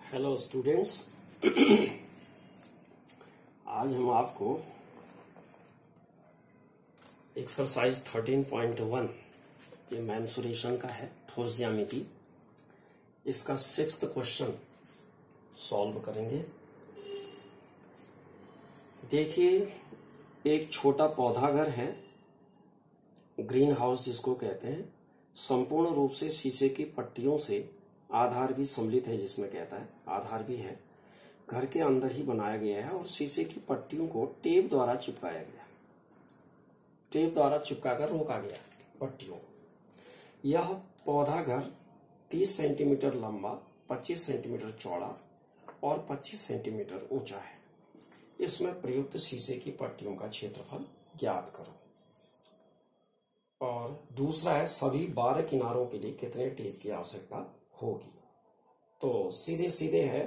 Hello students. आज हम आपको एक्सरसाइज 13.1 ये मेंसुरेशन का है, ठोस ज्यामिति। इसका 6th क्वेश्चन सॉल्व करेंगे। देखिए, एक छोटा पौधा घर है, ग्रीन हाउस जिसको कहते हैं, संपूर्ण रूप से शीशे की पट्टियों से आधार भी सम्मिलित है, जिसमें कहता है आधार भी है, घर के अंदर ही बनाया गया है और शीशे की पट्टियों को टेप द्वारा चिपकाया गया, टेप द्वारा चिपकाकर रोका गया पट्टियों। यह पौधा घर 30 सेंटीमीटर लंबा, 25 सेंटीमीटर चौड़ा और 25 सेंटीमीटर ऊंचा है। इसमें प्रयुक्त शीशे की पट्टियों का क्षेत्रफल ज्ञात करो। और दूसरा है, सभी 12 किनारों के लिए कितने टेप की आवश्यकता होगी। तो सीधे सीधे है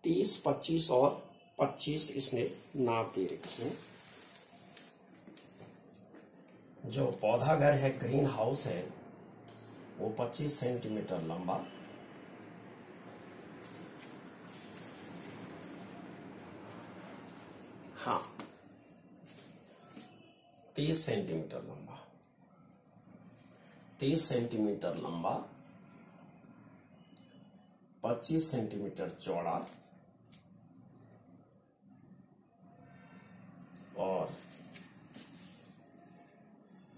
30, 25 और 25 इसने नाप दे रखी है। जो पौधा घर है, ग्रीन हाउस है, वो 25 सेंटीमीटर लंबा, हाँ 30 सेंटीमीटर लंबा, 30 सेंटीमीटर लंबा, 25 सेंटीमीटर चौड़ा और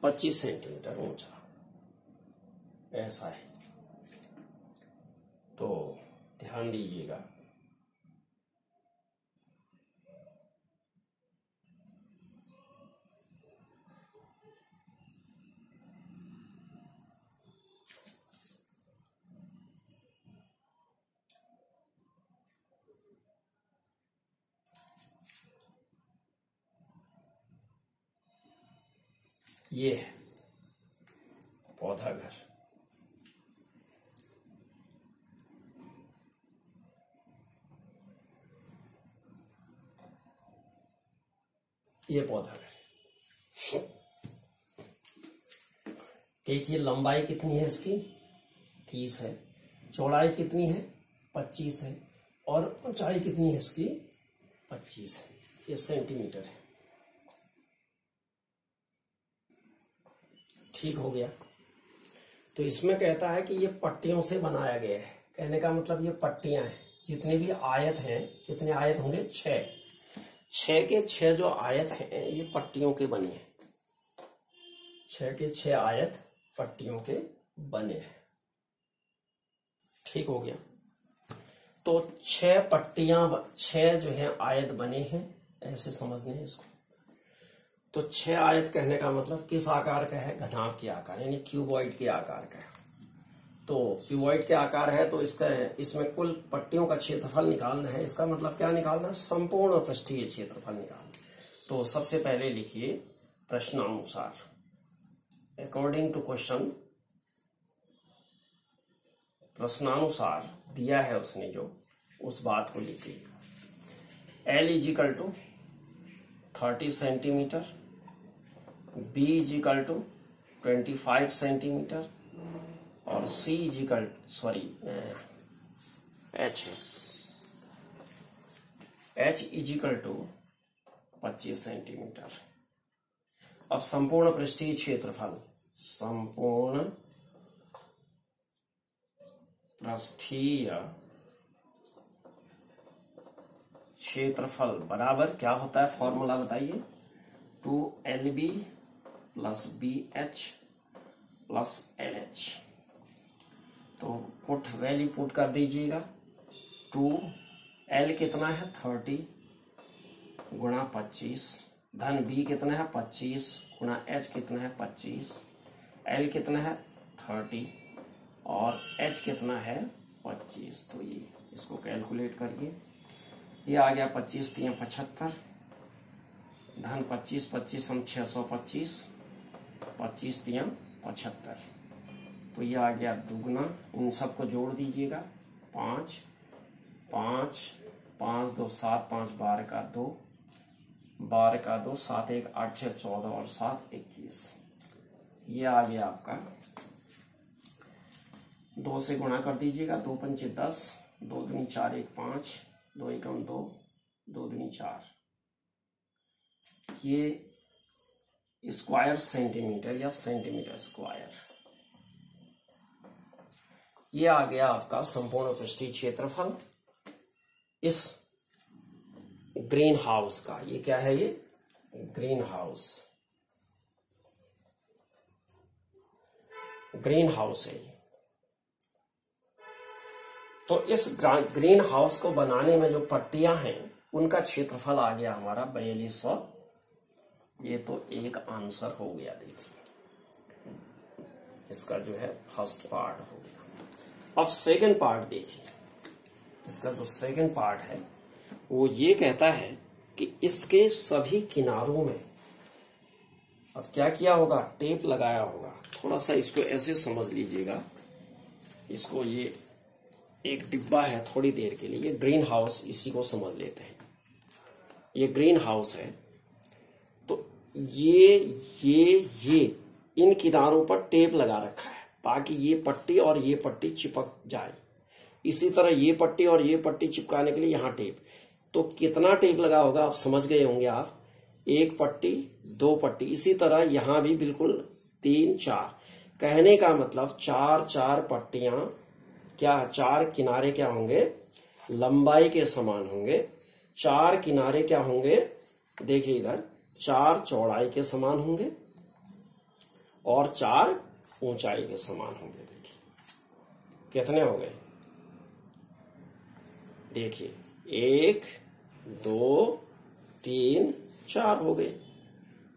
25 सेंटीमीटर ऊंचा, ऐसा है। तो ध्यान दीजिएगा। ये है पौधा घर। ये पौधा घर। देखिए, लंबाई कितनी है इसकी, 30 है, चौड़ाई कितनी है, 25 है, और ऊंचाई कितनी है इसकी, 25 है। ये सेंटीमीटर है। ठीक हो गया। तो इसमें कहता है कि ये पट्टियों से बनाया गया है। कहने का मतलब ये पट्टियां हैं, जितने भी आयत हैं, कितने आयत होंगे, 6 के 6 जो आयत हैं ये पट्टियों के बने हैं। 6 के 6 आयत पट्टियों के बने हैं। ठीक हो गया। तो 6 पट्टियां, 6 जो है आयत बने हैं, ऐसे समझने हैं इसको। तो 6 आयत कहने का मतलब किस आकार का है, घनाभ के आकार, यानी क्यूबॉइड के आकार का है। तो क्यूबॉइड के आकार है, तो इसमें कुल पट्टियों का क्षेत्रफल निकालना है। इसका मतलब क्या निकालना है, संपूर्ण पृष्ठीय क्षेत्रफल निकालना। तो सबसे पहले लिखिए प्रश्नानुसार, अकॉर्डिंग टू क्वेश्चन, प्रश्नानुसार दिया है उसने जो, उस बात को लिखिए। L equal to 30 centimetre, B equal to 25 centimetre और H है, H इजिकल टू 25 सेंटीमीटर। अब संपूर्ण पृष्ठीय क्षेत्रफल, संपूर्ण पृष्ठीय क्षेत्रफल बराबर क्या होता है, फॉर्मूला बताइए, 2LB plus BH plus LH। तो वैल्यू पुट कर दीजिएगा। 2L कितना है, 30 गुणा 25, धन B कितना है, 25 गुणा H कितना है, 25, L कितना है, 30 और H कितना है, 25। तो ये इसको कैलकुलेट करिए। ये आ गया 25 3 75, धन 25 25 हम 625, 25 3 75। तो ये आ गया दुगुना, इन सबको जोड़ दीजिएगा, 5 5 5 2 7 5 12 का 2, 12 का 2, 7 1 8 6 14 और 7 21। ये आ गया आपका, 2 से गुणा कर दीजिएगा, 2 पंचे 10, 2 दूनी 4, 1 5, 2 एकम 2, 2 दूनी 4। ये स्क्वायर सेंटीमीटर या सेंटीमीटर स्क्वायर। ये आ गया आपका संपूर्ण पृष्ठीय क्षेत्रफल इस ग्रीन हाउस का। ये क्या है? ये ग्रीन हाउस, ग्रीन हाउस है ये। तो इस ग्रीन हाउस को बनाने में जो पट्टियां हैं उनका क्षेत्रफल आ गया हमारा 4200। ये तो एक आंसर हो गया। देखिए इसका जो है फर्स्ट पार्ट हो गया। अब सेकंड पार्ट देखिए, इसका जो सेकंड पार्ट है वो ये कहता है कि इसके सभी किनारों में अब क्या किया होगा? टेप लगाया होगा। थोड़ा सा इसको ऐसे समझ लीजिएगा, इसको ये एक डिब्बा है थोड़ी देर के लिए, ये ग्रीन हाउस, इसी को समझ लेते हैं। ये ग्रीन हाउस है, तो ये इन किनारों पर टेप लगा रखा है ताकि ये पट्टी और ये पट्टी चिपक जाए। इसी तरह ये पट्टी और ये पट्टी चिपकाने के लिए यहां टेप। तो कितना टेप लगा होगा आप समझ गए होंगे आप। 1 पट्टी 2 पट्टी, इसी तरह यहां भी बिल्कुल 3 4। कहने का मतलब 4 पट्टियां, क्या 4 किनारे क्या होंगे? लंबाई के समान होंगे। 4 किनारे क्या होंगे? देखिए इधर 4 चौड़ाई के समान होंगे और 4 ऊंचाई के समान होंगे। देखिए कितने हो गए? देखिए 1 2 3 4 हो गए।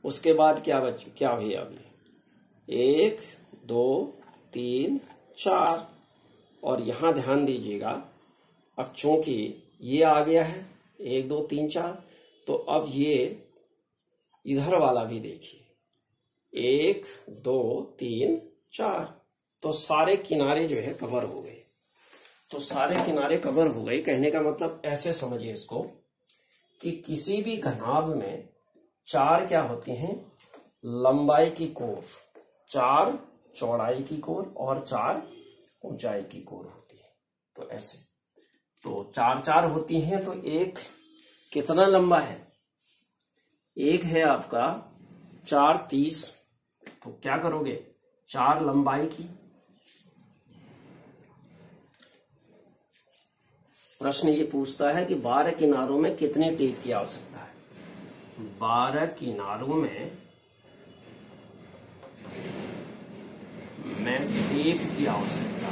उसके बाद क्या हुई? अभी 1 2 3 4। और यहां ध्यान दीजिएगा, अब चूंकि ये आ गया है 1 2 3 4, तो अब ये इधर वाला भी देखिए 1 2 3 4। तो सारे किनारे जो है कवर हो गए। तो सारे किनारे कवर हो गए। कहने का मतलब ऐसे समझिए इसको कि किसी भी घनाभ में 4 क्या होती हैं? लंबाई की कोर, 4 चौड़ाई की कोर और 4 ऊंचाई की कोर होती है। तो ऐसे तो 4 होती हैं। तो एक कितना लंबा है? एक है आपका 4 30। तो क्या करोगे? 4 लंबाई की। प्रश्न ये पूछता है कि 12 किनारों में कितने टेप की आवश्यकता है? 12 किनारों में टेप की आवश्यकता,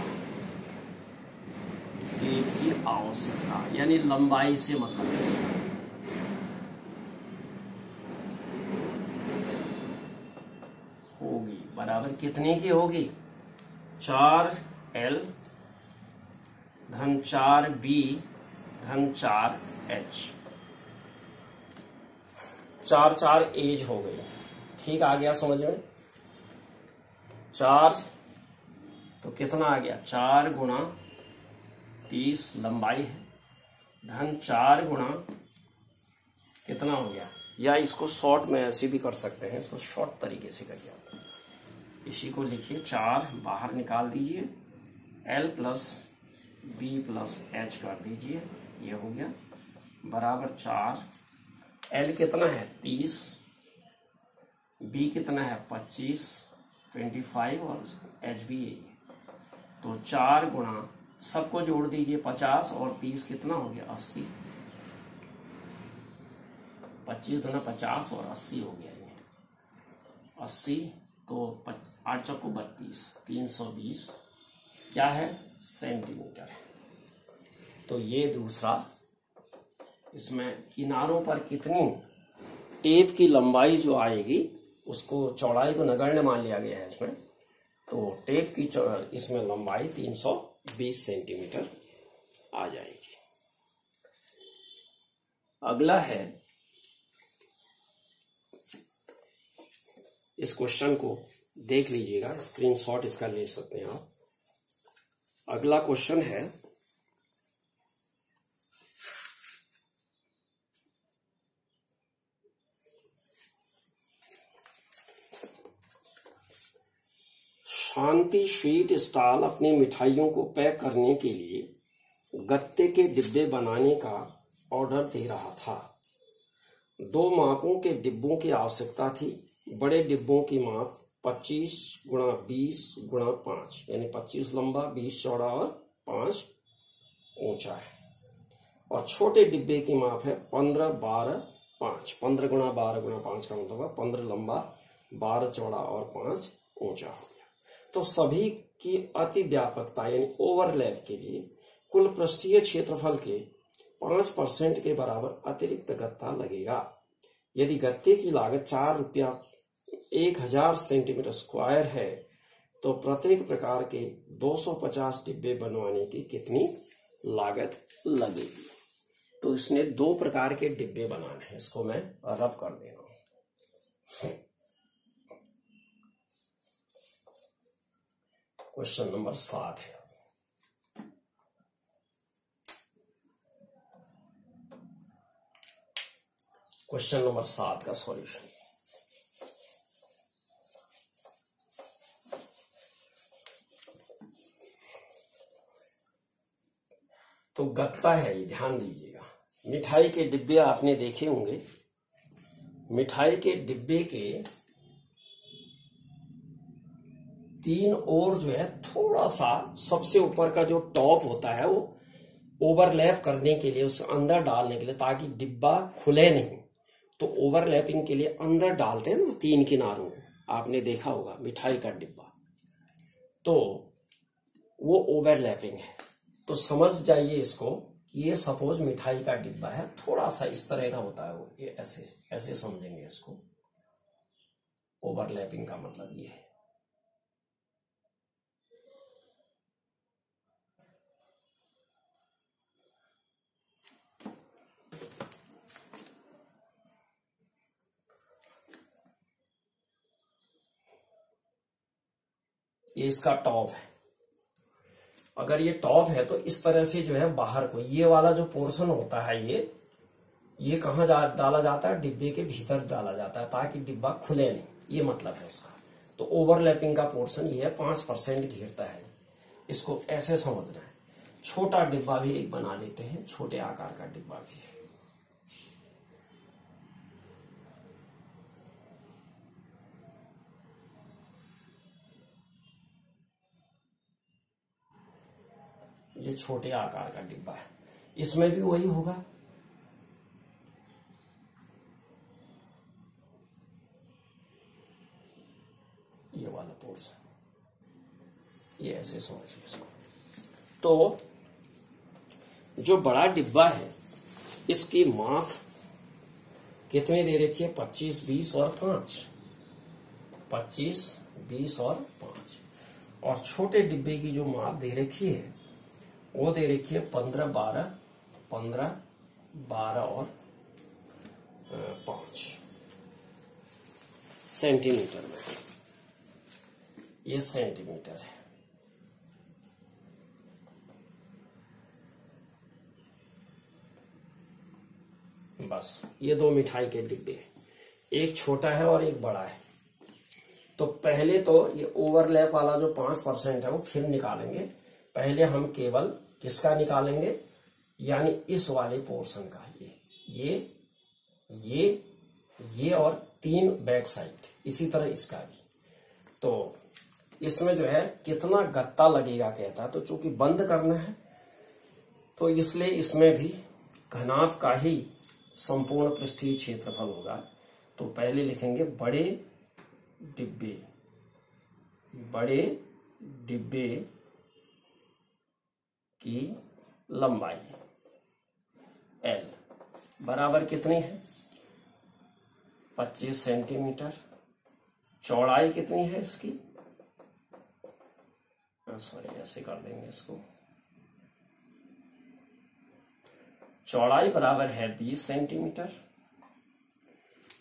टेप की आवश्यकता यानी लंबाई से मतलब होगी बराबर कितने की होगी? 4L धन 4B धन 4H। 4 एज हो गई। ठीक आ गया समझ में? 4 तो कितना आ गया? 4 गुणा 30 लंबाई है धन 4 गुणा कितना हो गया? या इसको शॉर्ट में ऐसे भी कर सकते हैं, इसको शॉर्ट तरीके से करिए। इसी को लिखिए 4 बाहर निकाल दीजिए, L plus B plus H कर दीजिए, ये हो गया बराबर 4। L कितना है? 30। B कितना है? 25 और H भी यही है। तो 4 गुणा सबको जोड़ दीजिए 50 और 30 कितना हो गया? 80। 25 गुना 50 और 80 हो गया ये 80। तो 8 चौको 32, 320 क्या है? सेंटीमीटर है। तो ये दूसरा, इसमें किनारों पर कितनी टेप की लंबाई जो आएगी उसको, चौड़ाई को नगण्य मान लिया गया है इसमें। तो टेप की इसमें लंबाई 320 सेंटीमीटर आ जाएगी। अगला है, इस क्वेश्चन को देख लीजिएगा, स्क्रीनशॉट इसका ले सकते हैं आप। अगला क्वेश्चन है, शांति स्वीट स्टॉल अपनी मिठाइयों को पैक करने के लिए गत्ते के डिब्बे बनाने का ऑर्डर दे रहा था। 2 मापों के डिब्बों की आवश्यकता थी। बड़े डिब्बों की माप 25 गुणा 20 गुणा 5 यानी 25 लंबा, 20 चौड़ा और 5 ऊंचा है। और छोटे डिब्बे की माप है 15 12 5। 15 गुणा 12 गुणा 5 का मतलब है 15 लंबा, 12 चौड़ा और 5 ऊंचा हो गया। तो सभी की अति व्यापकता यानी ओवरलैप के लिए कुल पृष्ठीय क्षेत्रफल के 5% के बराबर अतिरिक्त गत्ता लगेगा। यदि गत्ते की लागत 4 रुपया 1000 सेंटीमीटर स्क्वायर है तो प्रत्येक प्रकार के 250 डिब्बे बनवाने की कितनी लागत लगेगी। तो इसने 2 प्रकार के डिब्बे बनाने हैं। इसको मैं रब कर दे रहा हूं। क्वेश्चन नंबर 7 है। क्वेश्चन नंबर 7 का सॉल्यूशन। तो गत्ता है ये, ध्यान दीजिएगा। मिठाई के डिब्बे आपने देखे होंगे। मिठाई के डिब्बे के 3 ओर जो है थोड़ा सा सबसे ऊपर का जो टॉप होता है वो ओवरलैप करने के लिए, उसे अंदर डालने के लिए, ताकि डिब्बा खुले नहीं। तो ओवरलैपिंग के लिए अंदर डालते हैं ना 3 किनारों को, आपने देखा होगा मिठाई का डिब्बा। तो वो ओवरलैपिंग है। तो समझ जाइए इसको कि ये सपोज मिठाई का डिब्बा है, थोड़ा सा इस तरह का होता है वो, ये ऐसे ऐसे समझेंगे इसको। ओवरलैपिंग का मतलब ये है। ये इसका टॉप है। अगर ये टॉप है तो इस तरह से जो है बाहर को ये वाला जो पोर्शन होता है ये कहाँ डाला जाता है, डिब्बे के भीतर डाला जाता है ताकि डिब्बा खुले नहीं, ये मतलब है उसका। तो ओवरलैपिंग का पोर्शन ये है 5% घेरता है। इसको ऐसे समझना है। छोटा डिब्बा भी एक बना लेते हैं, छोटे आकार का डिब्बा भी है। ये छोटे आकार का डिब्बा है, इसमें भी वही होगा। ये वाला पोर्शन, ये ऐसे समझिए इसको। तो जो बड़ा डिब्बा है इसकी माप कितने दे रखी है, 25 20 और 5। 25 20 और 5। और छोटे डिब्बे की जो माप दे रखी है वो दे रखी है 15 12 15 12 और 5 सेंटीमीटर में। ये सेंटीमीटर है। बस ये 2 मिठाई के डिब्बे हैं, एक छोटा है और एक बड़ा है। तो पहले तो ये ओवरलैप वाला जो 5% है वो फिर निकालेंगे। पहले हम केवल किसका निकालेंगे, यानी इस वाले पोर्शन का, ये और 3 बैक साइड, इसी तरह इसका भी। तो इसमें जो है कितना गत्ता लगेगा कहता है। तो चूंकि बंद करना है तो इसलिए इसमें भी घनाभ का ही संपूर्ण पृष्ठीय क्षेत्रफल होगा। तो पहले लिखेंगे बड़े डिब्बे की लंबाई L बराबर कितनी है, 25 सेंटीमीटर। चौड़ाई कितनी है इसकी, सॉरी ऐसे कर देंगे इसको। चौड़ाई बराबर है 20 सेंटीमीटर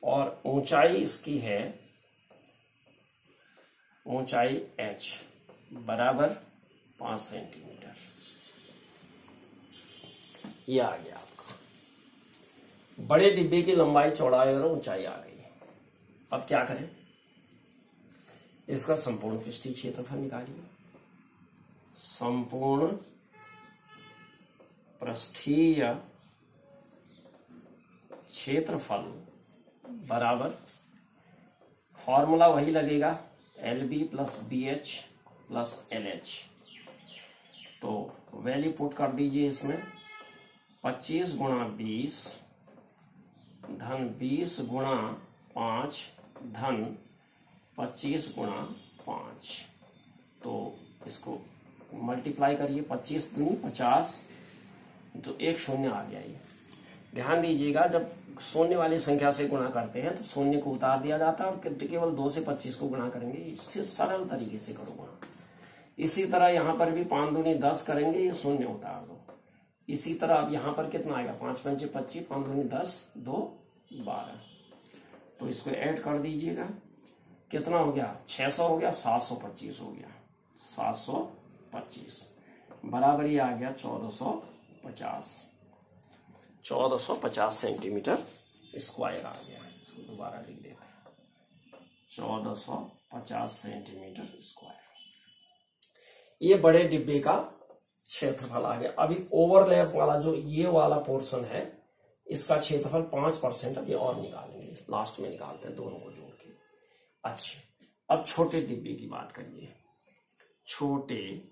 और ऊंचाई इसकी है, ऊंचाई h बराबर 5 सेंटीमीटर। ये आ गया आपका। बड़े डिब्बे की लंबाई, चौड़ाई और ऊंचाई आ गई। अब क्या करें, इसका संपूर्ण पृष्ठीय क्षेत्रफल निकालिए। संपूर्ण पृष्ठीय क्षेत्रफल बराबर, फॉर्मूला वही लगेगा, LB plus BH plus LH। तो वैल्यू पुट कर दीजिए इसमें, 25 गुणा 20 धन 20 गुणा 5 धन 25 गुणा 5। तो इसको मल्टीप्लाई करिए, 25 दूनी 50, तो एक शून्य आ गया। ये ध्यान दीजिएगा, जब शून्य वाली संख्या से गुणा करते हैं तो शून्य को उतार दिया जाता है और केवल 2 से 25 को गुणा करेंगे। इससे सरल तरीके से करो गुणा। इसी तरह यहाँ पर भी 5 दूनी 10 करेंगे, ये शून्य उतार दो। इसी तरह अब यहाँ पर कितना आएगा, 5 पंचे 25, 5 दूनी 10, 2 12। तो इसको ऐड कर दीजिएगा, कितना हो गया, 600 हो गया, 725 हो गया, 725 बराबर ये आ गया 1450 सेंटीमीटर स्क्वायर आ गया। इसको दोबारा लिख देते हैं, 1450 सेंटीमीटर स्क्वायर। ये बड़े डिब्बे का क्षेत्रफल आ गया। अभी ओवरलैप वाला जो ये वाला पोर्शन है, इसका क्षेत्रफल 5% अभी और निकालेंगे, लास्ट में निकालते हैं दोनों को जोड़ के। अच्छा, अब छोटे डिब्बे की बात करिए। छोटे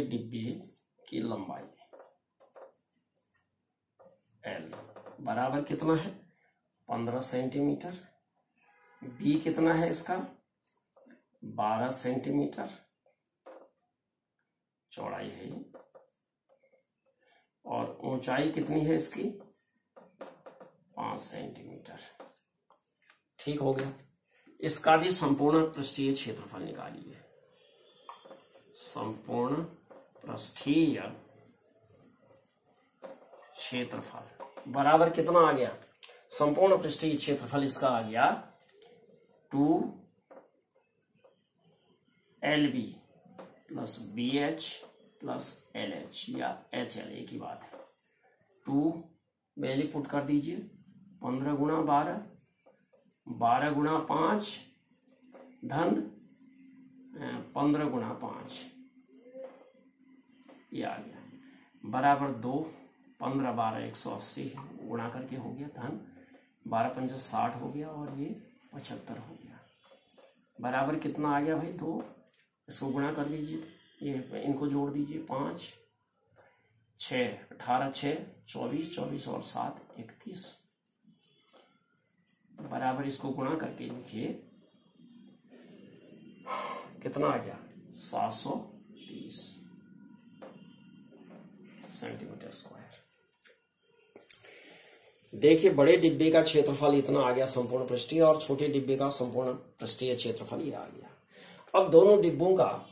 डिब्बे की लंबाई L बराबर कितना है, 15 सेंटीमीटर। B कितना है इसका, 12 सेंटीमीटर चौड़ाई है ये, और ऊंचाई कितनी है इसकी, 5 सेंटीमीटर। ठीक हो गया। इसका भी संपूर्ण पृष्ठीय क्षेत्रफल निकालिए। संपूर्ण पृष्ठीय क्षेत्रफल बराबर कितना आ गया, संपूर्ण पृष्ठीय क्षेत्रफल इसका आ गया 2LB plus BH plus LH या HL, एक ही बात है। 2 वैल्यू पुट कर दीजिए, 15 गुणा 12, 12 गुणा 5 धन 15 गुणा 5, ये आ गया बराबर 2, 15 12 180 गुणा करके हो गया, धन 12 पंच 60 हो गया, और ये 75 हो गया। बराबर कितना आ गया भाई, 2। इसको गुणा कर लीजिए, ये इनको जोड़ दीजिए, 5 6 18 6 24, 24 और 7 31 बराबर, इसको गुणा करके लिखिए, कितना आ गया, 730 सेंटीमीटर स्क्वायर। देखिए, बड़े डिब्बे का क्षेत्रफल इतना आ गया संपूर्ण पृष्ठीय, और छोटे डिब्बे का संपूर्ण पृष्ठीय क्षेत्रफल ये आ गया। अब दोनों डिब्बों का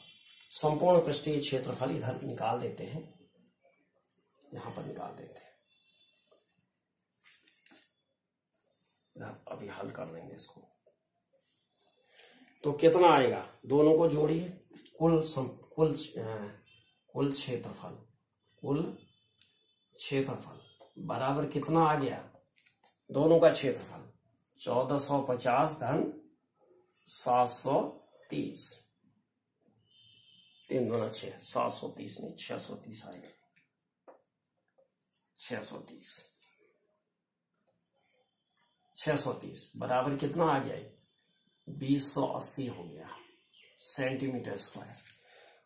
संपूर्ण पृष्ठीय क्षेत्रफल इधर निकाल देते हैं, यहां पर निकाल देते हैं, अभी हल कर लेंगे इसको। तो कितना आएगा, दोनों को जोड़िए, कुल क्षेत्रफल बराबर कितना आ गया, दोनों का क्षेत्रफल 1450 धन 730, 3 दूना 6, 730 नहीं 630 आएगा, 630 बराबर कितना आ गया, 2080 हो गया सेंटीमीटर स्क्वायर।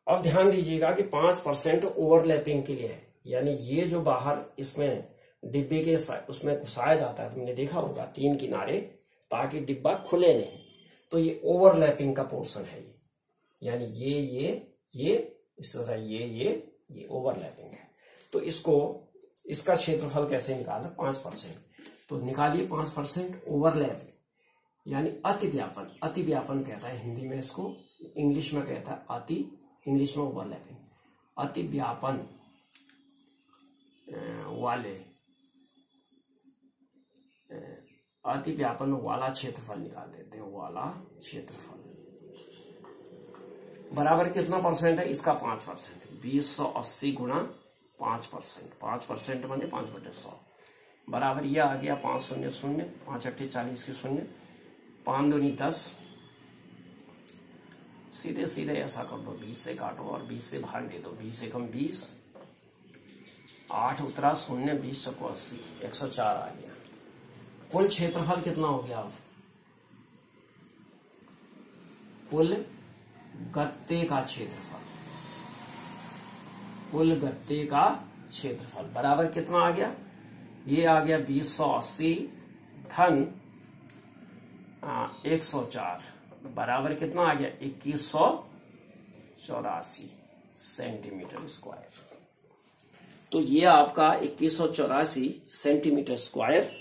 अब ध्यान दीजिएगा कि 5% ओवरलैपिंग के लिए है, यानी ये जो बाहर इसमें डिब्बे के उसमें घुसाया जाता है, तुमने देखा होगा 3 किनारे, ताकि डिब्बा खुले नहीं, तो ये ओवरलैपिंग का पोर्शन है ये, यानी ये इस तरह ये ओवरलैपिंग है। तो इसका क्षेत्रफल कैसे निकालना, 5%। तो निकालिए 5% ओवरलैप, यानी अतिव्यापन। अतिव्यापन कहता है हिंदी में इसको, इंग्लिश में कहता है इंग्लिश में ओवरलैपिंग। अतिव्यापन वाला क्षेत्रफल निकाल देते हैं, वाला क्षेत्रफल बराबर कितना परसेंट है इसका, 5%। 2080 गुणा 5%, 5% माने 5/100 बराबर यह आ गया 5 0 0, 5 8 40 के 0, 5 दूनी 10, सीधे सीधे ऐसा कर दो, 20 से काटो और 20 से भाग दे दो। 20 से कम 20, 8 उतरा 0, 20 चौको 80, 104 आ गया। कुल क्षेत्रफल कितना हो गया? अब कुल गत्ते का क्षेत्रफल, कुल गत्ते का क्षेत्रफल बराबर कितना आ गया? ये आ गया 2080 धन 104 बराबर कितना आ गया? 2184 सेंटीमीटर स्क्वायर। तो ये आपका 2184 सेंटीमीटर स्क्वायर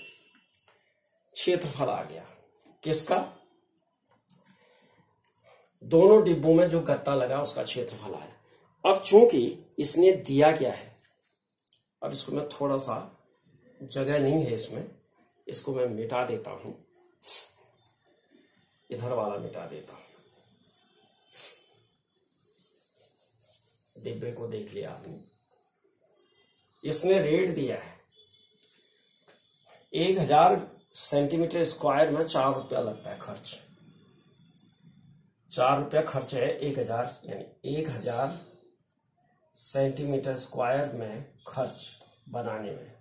क्षेत्रफल आ गया। किसका? दोनों डिब्बों में जो गत्ता लगा उसका क्षेत्रफल आया। अब चूंकि इसने दिया क्या है, अब इसको मैं थोड़ा सा, जगह नहीं है इसमें, इसको मैं मिटा देता हूं, इधर वाला मिटा देता हूं। डिब्बे को देख लिया आपने, इसने रेट दिया है 1000 सेंटीमीटर स्क्वायर में 4 रुपया लगता है खर्च। 4 रुपया खर्च है 1000, यानी 1000 सेंटीमीटर स्क्वायर में खर्च बनाने में।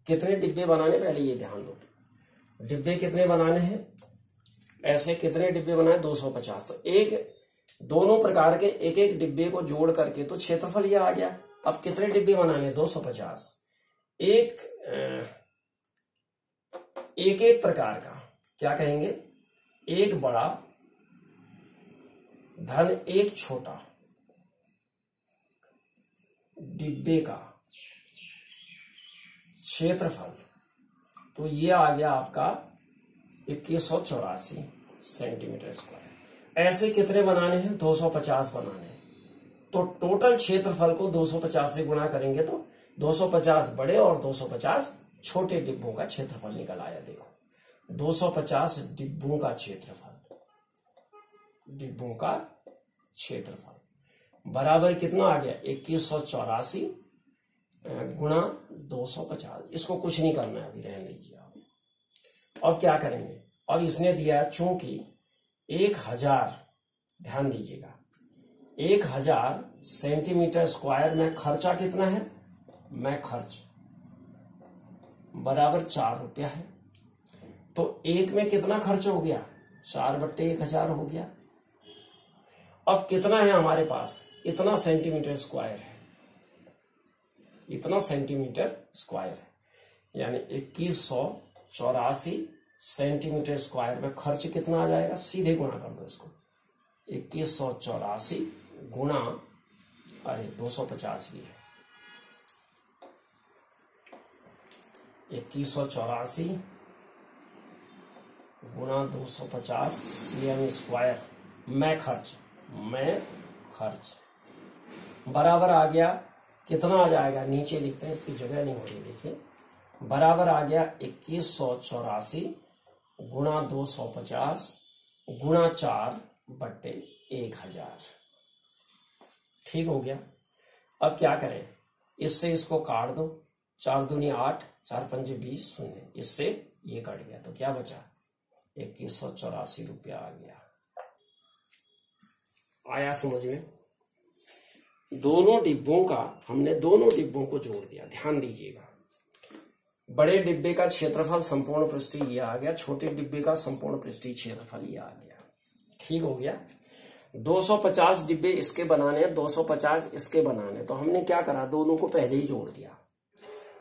कितने डिब्बे बनाने, पहले ये ध्यान दो, डिब्बे कितने बनाने हैं? ऐसे कितने डिब्बे बनाए? 250। तो दोनों प्रकार के एक एक डिब्बे को जोड़ करके तो क्षेत्रफल ये आ गया। अब कितने डिब्बे बनाने? 250। एक एक प्रकार का क्या कहेंगे? एक बड़ा धन एक छोटा डिब्बे का क्षेत्रफल, तो ये आ गया आपका 2184 सेंटीमीटर स्क्वायर। ऐसे कितने बनाने हैं? 250 बनाने हैं। तो टोटल क्षेत्रफल को 250 से गुणा करेंगे तो 250 बड़े और 250 छोटे डिब्बों का क्षेत्रफल निकल आया। देखो 250 डिब्बों का क्षेत्रफल, डिब्बों का क्षेत्रफल बराबर कितना आ गया? 2184 गुणा 250। इसको कुछ नहीं करना है, अभी रहने दीजिए आप। अब क्या करेंगे? अब इसने दिया चूंकि 1000, ध्यान दीजिएगा, 1000 सेंटीमीटर स्क्वायर में खर्चा कितना है? में खर्च बराबर 4 रुपया है। तो एक में कितना खर्च हो गया? 4/1000 हो गया। अब कितना है हमारे पास? इतना सेंटीमीटर स्क्वायर है, इतना सेंटीमीटर स्क्वायर है, यानी 2184 सेंटीमीटर स्क्वायर में खर्च कितना आ जाएगा? सीधे गुणा कर दो इसको, 2184 गुणा, अरे 250 भी है, 2184 गुणा 250 cm स्क्वायर में खर्च बराबर आ गया कितना? आ जाएगा, नीचे लिखते हैं, इसकी जगह नहीं हो रही, देखिए बराबर आ गया 2184 गुणा 250 गुणा 4/1000। ठीक हो गया। अब क्या करें? इससे इसको काट दो, 4 दूनी 8, 4 पंजे 20, 0, इससे ये कट गया तो क्या बचा? 2184 रुपया आ गया। आया समझ में? दोनों डिब्बों का, हमने दोनों डिब्बों को जोड़ दिया। ध्यान दीजिएगा, बड़े डिब्बे का क्षेत्रफल संपूर्ण पृष्ठीय ये आ गया, छोटे डिब्बे का संपूर्ण पृष्ठीय क्षेत्रफल ये आ गया। ठीक हो गया। 250 डिब्बे इसके बनाने, 250 इसके बनाने, तो हमने क्या करा? दोनों को पहले ही जोड़ दिया।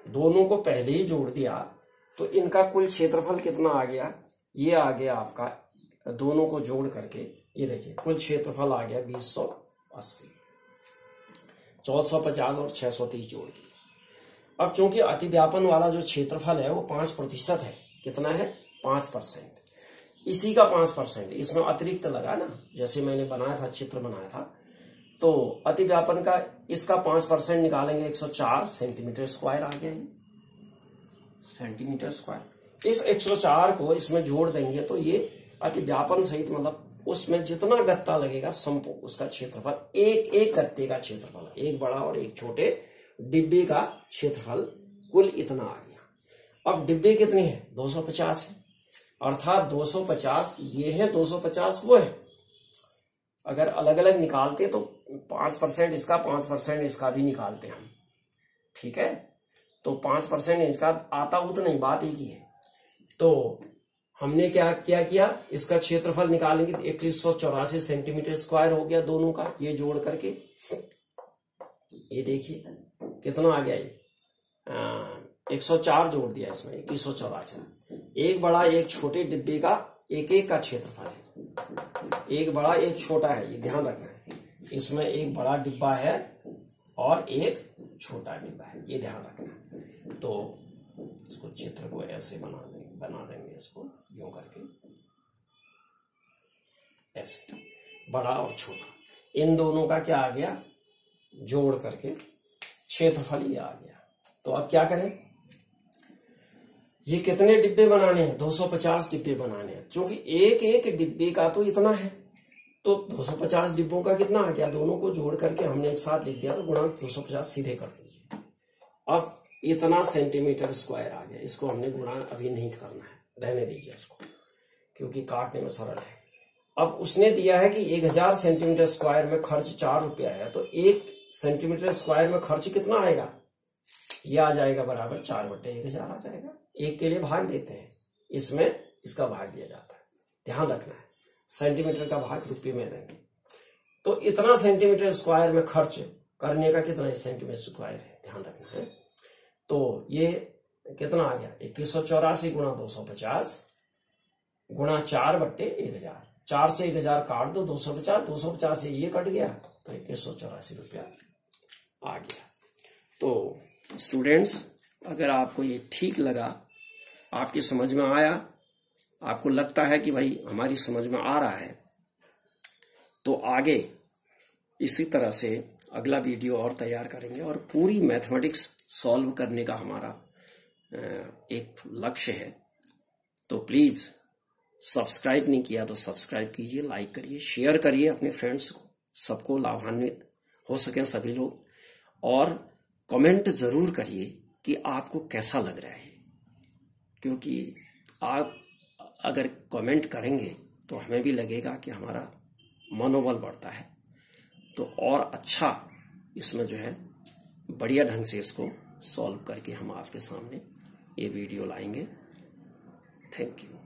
दोनों को पहले ही जोड़ दिया तो इनका कुल क्षेत्रफल कितना आ गया? ये आ गया आपका, दोनों को जोड़ करके ये देखिए कुल क्षेत्रफल आ गया 2080, 1450 और 630 जोड़ की। अब चूंकि अतिव्यापन वाला जो क्षेत्रफल है वो 5% है। कितना है? 5%। इसी का 5%, इसमें अतिरिक्त लगा ना, जैसे मैंने बनाया था, चित्र बनाया था, तो अतिव्यापन का इसका 5% निकालेंगे, 104 सेंटीमीटर स्क्वायर आ गया है, सेंटीमीटर स्क्वायर। इस 104 को इसमें जोड़ देंगे तो ये अतिव्यापन सहित, मतलब उसमें जितना गत्ता लगेगा उसका क्षेत्रफल, एक गत्ते का क्षेत्रफल, एक बड़ा और एक छोटे डिब्बे का क्षेत्रफल कुल इतना आ गया। अब डिब्बे कितने हैं? 250 है, अर्थात 250 ये है, 250 वो है। अगर अलग अलग निकालते तो 5% इसका 5% इसका भी निकालते हम, ठीक है। तो 5% इसका आता हो तो नहीं, बात एक ही है। तो हमने क्या किया, इसका क्षेत्रफल निकालेंगे, 2184 सेंटीमीटर स्क्वायर हो गया दोनों का, ये जोड़ करके। ये देखिए कितना आ गया, ये 104 जोड़ दिया इसमें, 2184। एक बड़ा एक छोटे डिब्बे का एक एक का क्षेत्रफल है, एक बड़ा एक छोटा है, ये ध्यान रखना है। इसमें एक बड़ा डिब्बा है और एक छोटा डिब्बा है, ये ध्यान रखना है। तो इसको चित्र को ऐसे बना देंगे इसको यूं करके, ऐसे बड़ा और छोटा, इन दोनों का क्या आ गया, जोड़ करके क्षेत्रफल ये आ गया। तो अब क्या करें, ये कितने डिब्बे बनाने हैं, 250 डिब्बे बनाने हैं। क्योंकि एक एक डिब्बे का तो इतना है, तो 250 डिब्बों का कितना आ गया, दोनों को जोड़ करके हमने एक साथ लिख दिया, तो गुणा 250 सीधे कर दीजिए। अब इतना सेंटीमीटर स्क्वायर आ गया, इसको हमने गुणा अभी नहीं करना है, रहने दीजिए इसको, क्योंकि काटने में सरल है। अब उसने दिया है कि 1000 सेंटीमीटर स्क्वायर में खर्च 4 रुपया है, तो 1 सेंटीमीटर स्क्वायर में खर्च कितना आएगा, ये आ जाएगा बराबर 4/1000 आ जाएगा। एक के लिए भाग देते हैं, इसमें इसका भाग दिया जाता है, ध्यान रखना है। सेंटीमीटर का भाग रुपये में देंगे, तो इतना सेंटीमीटर स्क्वायर में खर्च करने का कितना सेंटीमीटर स्क्वायर है, ध्यान रखना है। तो ये कितना आ गया, 2184 गुणा 250 गुणा 4/1000, 4 से 1000 काट दो, 250, 250 से ये कट गया, तो 2184 रुपया आ गया। तो स्टूडेंट्स, अगर आपको ये ठीक लगा, आपकी समझ में आया, आपको लगता है कि भाई हमारी समझ में आ रहा है, तो आगे इसी तरह से अगला वीडियो और तैयार करेंगे और पूरी मैथमेटिक्स सॉल्व करने का हमारा एक लक्ष्य है। तो प्लीज सब्सक्राइब नहीं किया तो सब्सक्राइब कीजिए, लाइक करिए, शेयर करिए अपने फ्रेंड्स को, सबको लाभान्वित हो सके सभी लोग। और कमेंट जरूर करिए कि आपको कैसा लग रहा है, क्योंकि आप अगर कमेंट करेंगे तो हमें भी लगेगा कि हमारा मनोबल बढ़ता है, तो और अच्छा इसमें जो है बढ़िया ढंग से इसको सॉल्व करके हम आपके सामने ये वीडियो लाएंगे। Thank you.